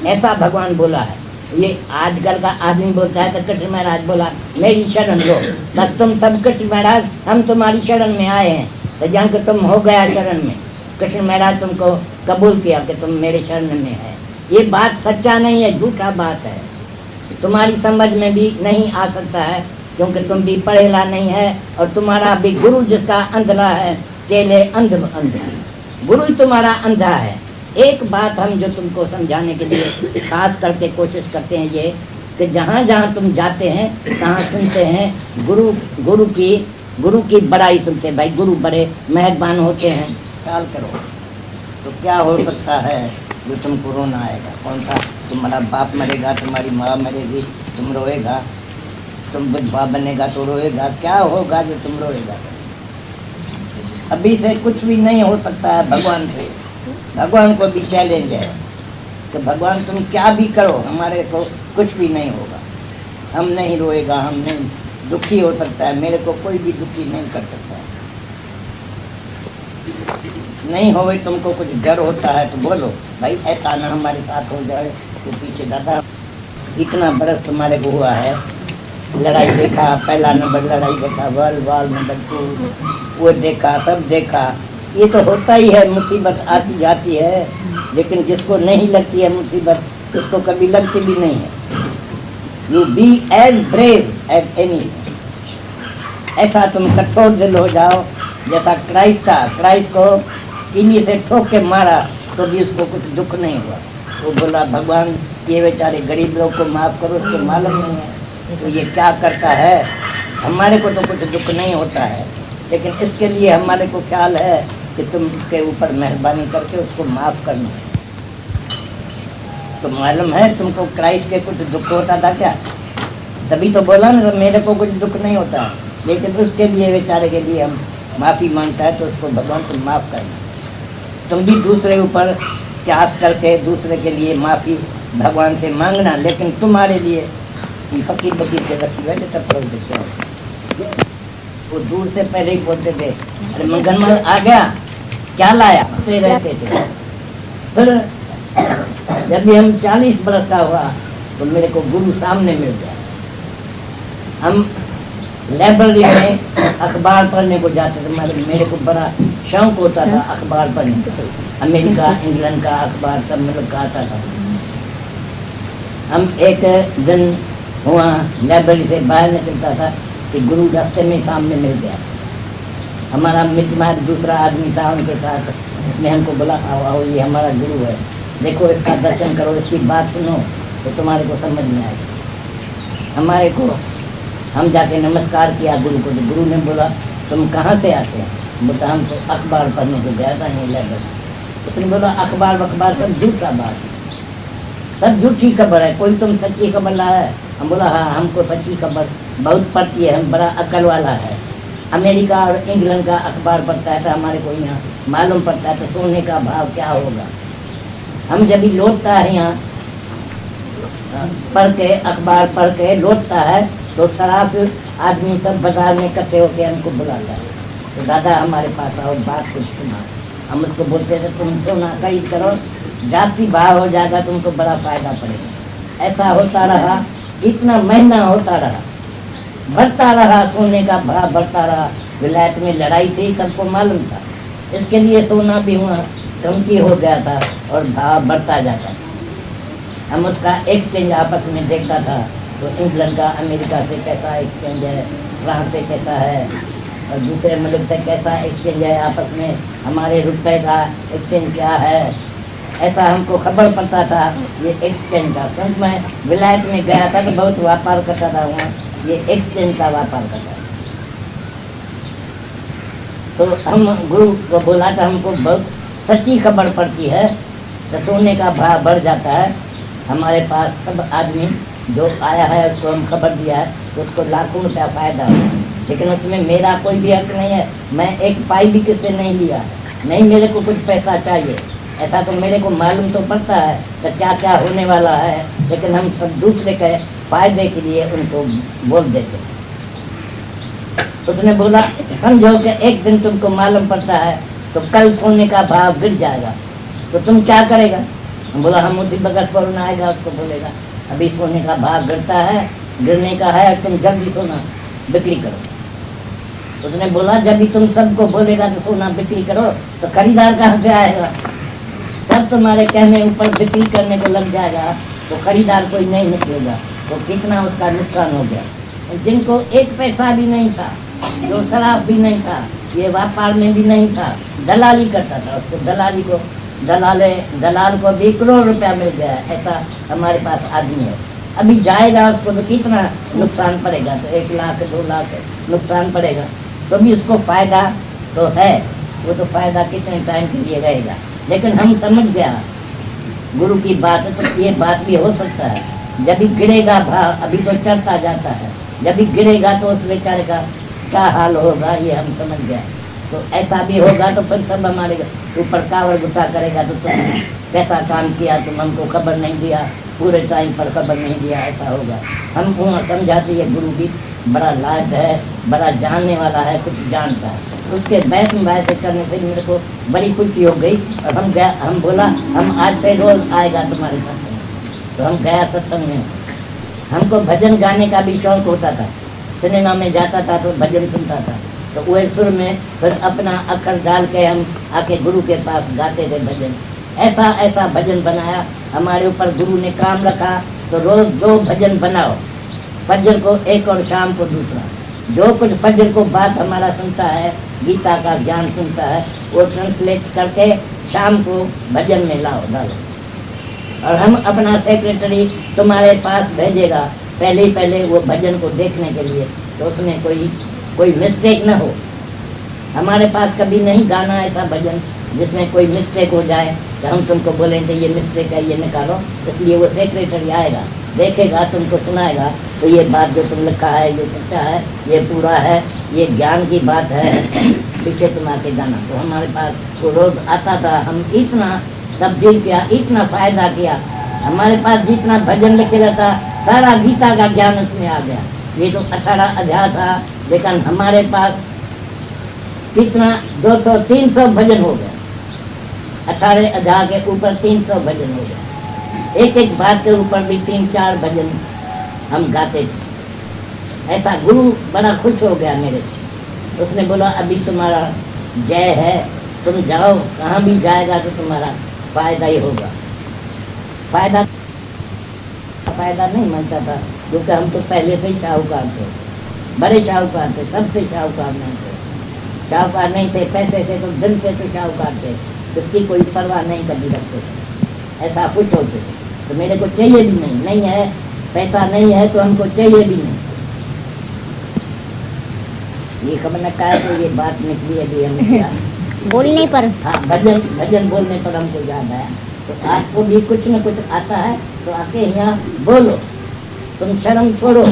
ऐसा भगवान बोला है। ये आजकल का आदमी बोलता है तो कृष्ण महाराज बोला मेरी शरण लो, बस तुम सब कृष्ण महाराज हम तुम्हारी शरण में आए हैं, तो जान के तुम हो गया शरण में। कृष्ण महाराज तुमको कबूल किया कि तुम मेरे शरण में है। ये बात सच्चा नहीं है, झूठा बात है, तुम्हारी समझ में भी नहीं आ सकता है, क्योंकि तुम भी पढ़ेला नहीं है और तुम्हारा भी गुरु जिसका अंधला है, चेले अंध अंध। गुरु तुम्हारा अंधा है, एक बात हम जो तुमको समझाने के लिए खास करके कोशिश करते हैं ये कि जहाँ जहाँ तुम जाते हैं तहाँ सुनते हैं गुरु की बड़ाई सुनते हैं। भाई गुरु बड़े मेहरबान होते हैं। ख्याल करो तो क्या हो सकता है जो तुमको रोना आएगा? कौन सा? तुम्हारा बाप मरेगा, तुम्हारी माँ मरेगी, तुम रोएगा, तुम विधवा बनेगा तो रोएगा। क्या होगा जो तुम रोएगा? अभी से कुछ भी नहीं हो सकता है भगवान से। भगवान को भी चैलेंज है कि भगवान तुम क्या भी करो हमारे को कुछ भी नहीं होगा। हम नहीं रोएगा, हम नहीं दुखी हो सकता है, मेरे को कोई भी दुखी नहीं कर सकता है। नहीं होवे तुमको कुछ डर होता है तो बोलो भाई ऐसा ना हमारे साथ हो जाए। तो पीछे दादा इतना बरस तुम्हारे को हुआ है, लड़ाई देखा, पहला नंबर लड़ाई देखा, वर्ल्ड वॉर नंबर 2 वो देखा, सब देखा। ये तो होता ही है, मुसीबत आती जाती है, लेकिन जिसको नहीं लगती है मुसीबत उसको कभी लगती भी नहीं है। You be as brave as any. ऐसा तुम कठोर दिल हो जाओ जैसा क्राइस्ट था। क्राइस्ट को किली से ठोक के मारा तो भी उसको कुछ दुख नहीं हुआ। वो बोला भगवान ये बेचारे गरीब लोग को माफ़ करो, उसको मालूम नहीं है तो ये क्या करता है। हमारे को तो कुछ दुख नहीं होता है, लेकिन इसके लिए हमारे को ख्याल है कि तुम उसके ऊपर मेहरबानी करके उसको माफ़ करना। तो मालूम है तुमको क्राइस्ट के कुछ दुख होता था क्या? तभी तो बोला ना, तो मेरे को कुछ दुख नहीं होता है, लेकिन उसके लिए बेचारे के लिए हम माफ़ी मांगता है तो उसको भगवान से माफ़ करना। तुम भी दूसरे ऊपर त्याग करके दूसरे के लिए माफ़ी भगवान से मांगना, लेकिन तुम्हारे लिए फकीर बकीर के रखी हुए तब बोल देते हो। वो दूर से पहले ही बोलते थे अरे मंगनमल आ गया, क्या लाया से रहते थे। फिर जब भी हम 40 बरस का हुआ तो मेरे को गुरु सामने मिल गया। हम लाइब्रेरी में अखबार पढ़ने को जाते थे। मेरे को बड़ा शौक होता था अखबार पढ़ने का। अमेरिका इंग्लैंड का अखबार सब मतलब का आता था। हम एक दिन हुआ लाइब्रेरी से बाहर निकलता था कि गुरु रास्ते में सामने मिल गया। हमारा मित्र दूसरा आदमी था, उनके साथ उसने हमको बोला आओ आओ ये हमारा गुरु है, देखो इसका दर्शन करो, इसकी बात सुनो तो तुम्हारे को समझ में आएगा। हमारे को हम जाके नमस्कार किया गुरु को, तो गुरु ने बोला तुम कहाँ से आते हैं? बोला हम तो अखबार पढ़ने को गया था नहीं लाइब्रेरी। उसने बोला अखबार सब झूठा बात, सब झूठी खबर है, कोई तुम सच्ची खबर लाया है? हम बोला हाँ हमको सच्ची खबर बहुत पड़ती है, हम बड़ा अकल वाला है। अमेरिका और इंग्लैंड का अखबार पढ़ता है तो हमारे को यहाँ मालूम पड़ता है तो सोने का भाव क्या होगा। हम जब भी लौटता है यहाँ पढ़ के अखबार पढ़ के लौटता है तो शराब आदमी सब बाजार में इकट्ठे होकर हमको बुलाता है तो दादा हमारे पास आओ बात कुछ सुना। हम उसको बोलते थे तुम सोना खरीद करो, जाती भाव हो जाएगा, तुमको बड़ा फायदा पड़ेगा। ऐसा होता रहा, इतना महीना होता रहा, बढ़ता रहा, सोने का भाव बढ़ता रहा। विलायत में लड़ाई थी, सबको मालूम था, इसके लिए सोना भी हुआ धमकी हो गया था और भाव बढ़ता जाता था। हम उसका एक्सचेंज आपस में देखता था तो इंग्लैंड का अमेरिका से कैसा एक्सचेंज है, फ्रांस से कैसा है और दूसरे मुल्क से कैसा एक्सचेंज है, आपस में हमारे रुपए का एक्सचेंज क्या है, ऐसा हमको खबर पड़ता था ये एक्सचेंज का। क्योंकि मैं विलायत में गया था तो बहुत व्यापार करता था वहाँ, ये एक्सचेंज का व्यापार करता था। तो हम गुरु को बोला था हमको बहुत सच्ची खबर पड़ती है तो सोने का भाव बढ़ जाता है। हमारे पास सब आदमी जो आया है उसको हम खबर दिया है तो उसको लाखों रुपया फायदा हुआ, लेकिन उसमें मेरा कोई भी हक नहीं है। मैं एक पाई भी किससे नहीं लिया है, नहीं मेरे को कुछ पैसा चाहिए। ऐसा तो मेरे को मालूम तो पड़ता है तो क्या क्या होने वाला है, लेकिन हम सब दूसरे के फायदे के लिए उनको बोल देते। उसने बोला समझो कि एक दिन तुमको मालूम पड़ता है तो कल सोने का भाव गिर जाएगा तो तुम क्या करेगा? हम बोला हम उसी बगत पर आएगा उसको बोलेगा अभी सोने का भाव गिरता है, गिरने का है, तुम जल्दी सोना बिक्री करो। उसने बोला जब भी तुम सबको बोलेगा तो सोना बिक्री करो तो खरीदार कहाँ से आएगा? सब तुम्हारे कहने ऊपर बिक्री करने को लग जाएगा तो खरीदार कोई नहीं निकलेगा, तो कितना उसका नुकसान हो गया। जिनको एक पैसा भी नहीं था, जो शराब भी नहीं था, ये व्यापार में भी नहीं था, दलाली करता था, उसको दलाली को दलाल को भी करोड़ रुपया मिल गया, ऐसा हमारे पास आदमी है। अभी जाएगा उसको तो कितना नुकसान पड़ेगा, तो 1 लाख 2 लाख नुकसान पड़ेगा, तो भी उसको फायदा तो है। वो तो फायदा कितने टाइम के लिए रहेगा, लेकिन हम समझ गया गुरु की बात, तो ये बात भी हो सकता है। जब भी गिरेगा भाव, अभी तो चढ़ता जाता है, जब भी गिरेगा तो उस बेचारे का क्या हाल होगा ये हम समझ गए। तो ऐसा भी होगा तो फिर सब हमारे ऊपर कावड़ गुस्सा करेगा, तो तुम कैसा काम किया, तुम हमको खबर नहीं दिया, पूरे टाइम पर खबर नहीं दिया, ऐसा होगा। हम समझाते ये गुरु भी बड़ा लायक है, बड़ा जानने वाला है, कुछ जानता है। उसके बैठ में वैसे करने से मेरे को बड़ी खुशी हो गई। और हम बोला हम आज से रोज आएगा तुम्हारे सत्संग, तो हम गया सत्संग में। हमको भजन गाने का भी शौक होता था, सिनेमा में जाता था तो भजन सुनता था, तो वही सुर में फिर अपना अक्षर डाल के हम आके गुरु के पास गाते थे भजन। ऐसा ऐसा भजन बनाया, हमारे ऊपर गुरु ने काम रखा, तो रोज 2 भजन बनाओ, फजर को एक और शाम को दूसरा। जो कुछ फजर को बात हमारा सुनता है, गीता का ज्ञान सुनता है, वो ट्रांसलेट करके शाम को भजन में लाओ डालो। और हम अपना सेक्रेटरी तुम्हारे पास भेजेगा पहले वो भजन को देखने के लिए, तो उसमें कोई मिस्टेक न हो। हमारे पास कभी नहीं गाना ऐसा भजन जिसमें कोई मिस्टेक हो जाए, तो हम तुमको बोलेंगे ये मिस्टेक है, ये निकालो। इसलिए वो सेक्रेटरी आएगा, देखेगा, तुमको सुनाएगा, तो ये बात जो तुम लिखा है ये सच्चा है, ये पूरा है, ये ज्ञान की बात है, पीछे तुम आके जाना। तो हमारे पास वो रोज आता था, हम इतना तब्दील किया, इतना फायदा किया। हमारे पास जितना भजन लिखे रहता सारा गीता का ज्ञान उसमें आ गया। ये तो 18 अध्याय था, लेकिन हमारे पास कितना 200-300 भजन हो गया। 18 अध्याय के ऊपर 300 भजन हो गया। एक एक बात के ऊपर भी 3-4 भजन हम गाते थे। ऐसा गुरु बड़ा खुश हो गया मेरे से। उसने बोला अभी तुम्हारा जय है, तुम जाओ, कहाँ भी जाएगा तो तुम्हारा फायदा ही होगा। फायदा नहीं मानता था, क्योंकि हम तो पहले से ही शाहूकार थे, बड़े शाहूकार थे, सबसे शाहूकार नहीं थे। शाहूकार नहीं थे, पैसे से तो दिल से तो शाहूकार थे, उसकी कोई परवाह नहीं कभी रखते थे, ऐसा खुश होते थे। तो मेरे को चाहिए भी नहीं है, पैसा नहीं है तो हमको चाहिए भी नहीं। ये खबर न कहा तो ये बात निकली अभी हमें बोलने पर। हाँ, भजन बोलने पर हमको याद आया। तो आपको भी कुछ न कुछ आता है तो आके यहाँ बोलो, तुम शर्म छोड़ो।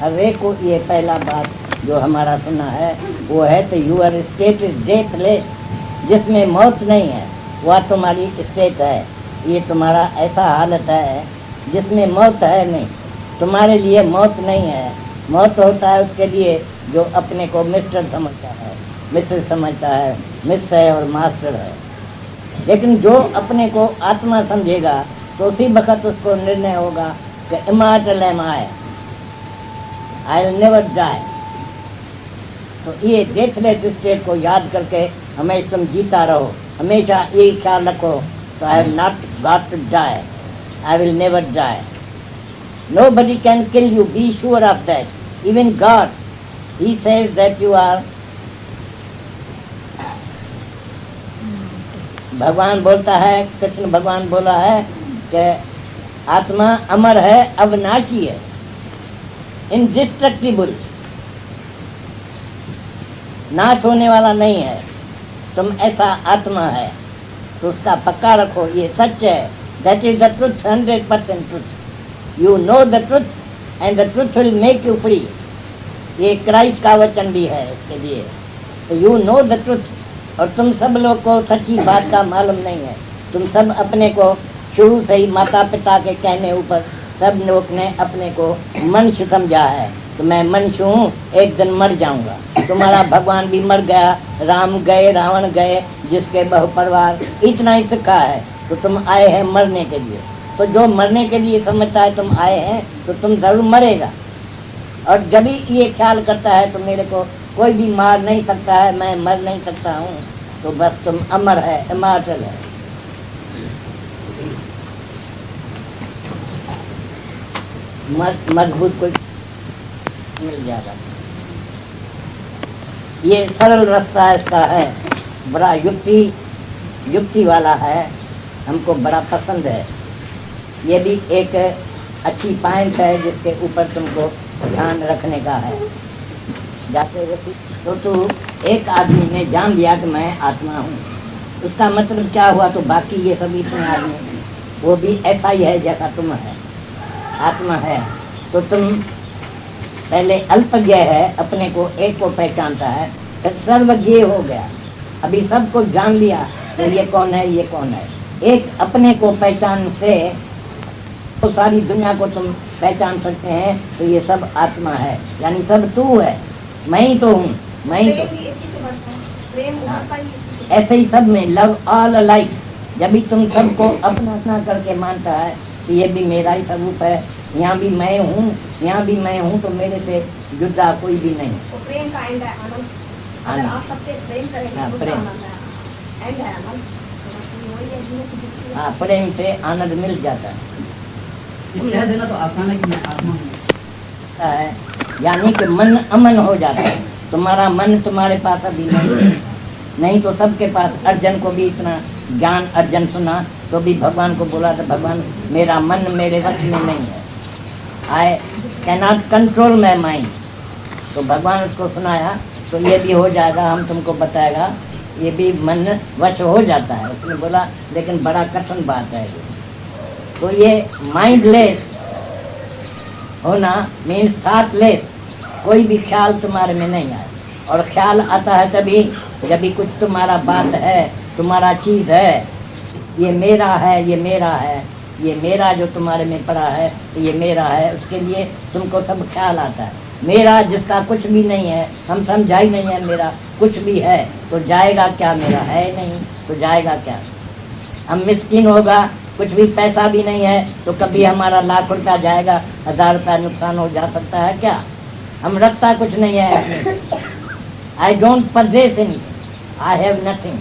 हरे को ये पहला बात जो हमारा सुना है वो है तो यूर स्टेट इज डेथलेस, जिसमें मौत नहीं है वह तुम्हारी स्टेट है। ये तुम्हारा ऐसा हालत है जिसमें मौत है नहीं, तुम्हारे लिए मौत नहीं है। मौत होता है उसके लिए जो अपने को मिस्टर समझता है, मिस्टर समझता है, मिस है और मास्टर है। लेकिन जो अपने को आत्मा समझेगा तो उसी वक्त उसको निर्णय होगा कि immortal am I will never die. तो ये डेथलेस स्टेट को याद करके हमेशा तुम जीता रहो, हमेशा ये ख्याल रखो तो I have not got to die, I will never die. Nobody can kill you, be sure of that. Even God, He says that you are. भगवान बोलता है, कृष्ण भगवान बोला है कि आत्मा अमर है, अविनाशी है, इनडिस्ट्रक्टिबल, नाश होने वाला नहीं है। तुम ऐसा आत्मा है तो उसका पक्का रखो, ये सच है। That is the truth, 100% truth. You know the truth and the truth will make you free. ये क्राइस्ट का वचन भी है इसके लिए। तो you know the truth, और तुम सब लोग को सच्ची बात का मालूम नहीं है। तुम सब अपने को शुरू से ही माता पिता के कहने ऊपर सब लोग ने अपने को मनुष्य समझा है। तो मैं मनुष्य हूँ, एक दिन मर जाऊंगा। तुम्हारा भगवान भी मर गया, राम गए, रावण गए, जिसके बहुपरिवार इतना ही सिखा है। तो तुम आए हैं मरने के लिए। तो जो मरने के लिए समझता है तुम आए हैं तो तुम जरूर मरेगा। और जब भी ये ख्याल करता है तो मेरे को कोई भी मार नहीं सकता है, मैं मर नहीं सकता हूँ, तो बस तुम अमर है, इमॉर्टल है। मजबूत कोई मिल जाएगा। ये सरल रास्ता इसका है, बड़ा युक्ति वाला है, हमको बड़ा पसंद है। ये भी एक अच्छी पॉइंट है जिसके ऊपर तुमको ध्यान रखने का है। जाते तो तू एक आदमी ने जान लिया कि मैं आत्मा हूँ, उसका मतलब क्या हुआ? तो बाकी ये सभी इतने आदमी वो भी ऐसा ही है जैसा तुम है, आत्मा है। तो तुम पहले अल्पज्ञ है, अपने को एक को पहचानता है, फिर सर्वज्ञ हो गया, अभी सबको जान लिया तो ये कौन है, ये कौन है। एक अपने को पहचान से तो सारी दुनिया को तुम पहचान सकते हैं। तो ये सब आत्मा है, यानी सब तू है, मैं ही तो हूँ, मैं ही तो। ऐसे ही सब में लव ऑल अलाइक, जब भी तुम सबको अपना अपना करके मानता है कि ये भी मेरा ही स्वरूप है, यहाँ भी मैं हूँ, यहाँ भी मैं हूँ, तो मेरे से जुदा कोई भी नहीं। तो प्रेम का एंड है आनंद, अगर आप सबसे प्रेम करेंगे हाँ, तो प्रेम। एंड है आनंद। हाँ, प्रेम से आनंद मिल जाता कह देना तो आसान है कि मैं आत्मा हूँ। है, यानी कि मन अमन हो जाता है। तुम्हारा मन तुम्हारे पास अभी नहीं तो सबके पास। अर्जुन को भी इतना ज्ञान अर्जुन सुना तो भी भगवान को बोला था, भगवान मेरा मन मेरे वश में नहीं है, I can not control my mind. तो भगवान उसको सुनाया तो ये भी हो जाएगा, हम तुमको बताएगा, ये भी मन वश हो जाता है। उसने बोला लेकिन बड़ा कठिन बात है ये। तो ये माइंडलेस होना मीन्स थॉटलेस, कोई भी ख्याल तुम्हारे में नहीं आए। और ख्याल आता है तभी जब भी कुछ तुम्हारा बात है, तुम्हारा चीज़ है, ये मेरा है, ये मेरा है, ये मेरा जो तुम्हारे में पड़ा है ये मेरा है, उसके लिए तुमको सब ख्याल आता है। मेरा जिसका कुछ भी नहीं है, हम समझा ही नहीं है मेरा कुछ भी है, तो जाएगा क्या? मेरा है नहीं तो जाएगा क्या? हम मिस्कीन होगा, कुछ भी पैसा भी नहीं है, तो कभी हमारा लाख रुपया जाएगा, 1000 रुपया नुकसान हो जा सकता है क्या? हम रखता कुछ नहीं है। I don't possess anything, I have nothing.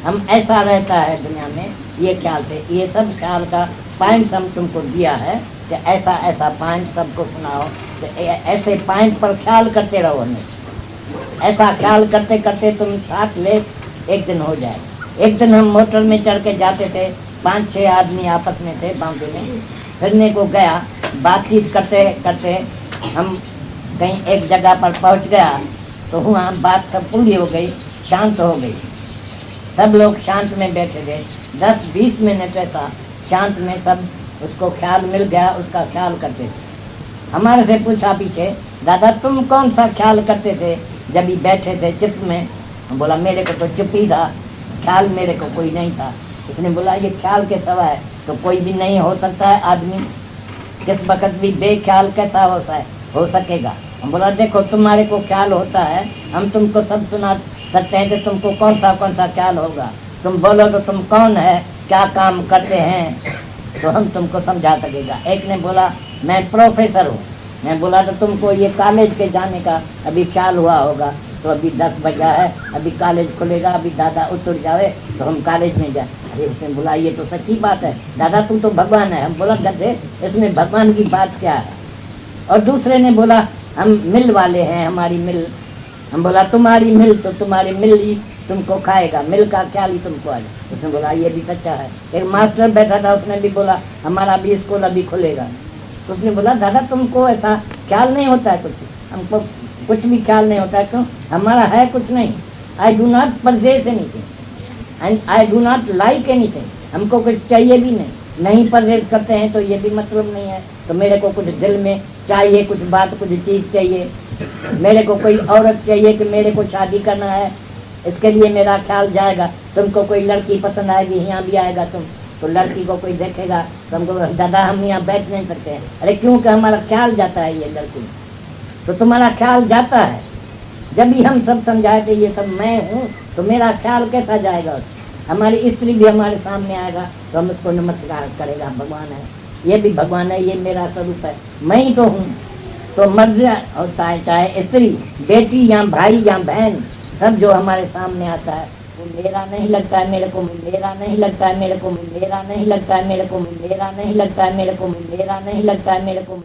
हम ऐसा रहता है दुनिया में ये ख्याल से। ये सब ख्याल का पॉइंट हम तुमको दिया है कि ऐसा ऐसा पॉइंट सबको सुनाओ, तो ऐसे पॉइंट पर ख्याल करते रहो। नहीं ऐसा ख्याल करते करते तुम साथ ले एक दिन हो जाए। एक दिन हम मोटर में चढ़ के जाते थे, 5-6 आदमी आपस में थे, बांधे में फिरने को गया। बातचीत करते करते हम कहीं एक जगह पर पहुंच गया तो वहाँ बात सब पूरी हो गई, शांत हो गई, सब लोग शांत में बैठे थे। 10-20 मिनट ऐसा शांत में सब उसको ख्याल मिल गया, उसका ख्याल करते थे। हमारे से पूछा पीछे, दादा तुम कौन सा ख्याल करते थे जब भी बैठे थे चिप में? हम बोला मेरे को तो चुप ही था, ख्याल मेरे को कोई नहीं था। उसने बोला ये ख्याल के सिवाय तो कोई भी नहीं हो सकता है आदमी, किस वक्त भी बेख्याल कैसा होता है, हो सकेगा? हम बोला देखो तुम्हारे को ख्याल होता है, हम तुमको सब सुना सकते हैं कि तुमको कौन सा ख्याल होगा। तुम बोलो तो तुम कौन है, क्या काम करते हैं, तो हम तुमको समझा सकेगा। एक ने बोला मैं प्रोफेसर हूँ। मैं बोला तो तुमको ये कॉलेज के जाने का अभी ख्याल हुआ होगा, तो अभी 10 बजा है, अभी कॉलेज खुलेगा, अभी दादा उतर जाए तो हम कॉलेज में जाए। अरे उसने बोला ये तो सच्ची बात है दादा, तुम तो भगवान है। हम बोला गधे, इसमें भगवान की बात क्या है? और दूसरे ने बोला हम मिल वाले हैं, हमारी मिल। हम बोला तुम्हारी मिल तो तुम्हारी मिल ही तुमको खाएगा, मिल का ख्याल ही तुमको आए। उसने बोला ये भी सच्चा है। एक मास्टर बैठा था, उसने भी बोला हमारा भी स्कूल अभी खुलेगा। तो उसने बोला दादा तुमको ऐसा ख्याल नहीं होता है कुछ? हमको कुछ भी ख्याल नहीं होता है। क्यों? हमारा है कुछ नहीं। I do not purchase anything and I do not like anything. हमको कुछ चाहिए भी नहीं परचेज करते हैं तो ये भी मतलब नहीं है। तो मेरे को कुछ दिल में चाहिए, कुछ बात, कुछ चीज़ चाहिए, मेरे को कोई औरत चाहिए कि मेरे को शादी करना है, इसके लिए मेरा ख्याल जाएगा। तुमको कोई लड़की पसंद आएगी, यहाँ भी आएगा तुम, तो लड़की को कोई देखेगा तुमको, दादा हम यहाँ बैठ नहीं सकते हैं। अरे क्योंकि हमारा ख्याल जाता है ये लड़की, तो तुम्हारा ख्याल जाता है। जब भी हम सब समझाए थे ये सब मैं हूँ, तो मेरा ख्याल कैसा जाएगा? हमारी स्त्री भी हमारे सामने आएगा तो हम उसको नमस्कार करेगा, भगवान है, ये भी भगवान है, ये मेरा स्वरूप है, मैं ही तो हूँ। तो मर्द होता है, चाहे स्त्री, बेटी या भाई या बहन, सब जो हमारे सामने आता है वो मेरा नहीं लगता है, मेरे को मेरा नहीं लगता है, मेरे को मेरा नहीं लगता है, मेरे को मेरा नहीं लगता है, मेरे को मेरा नहीं लगता है, मेरे को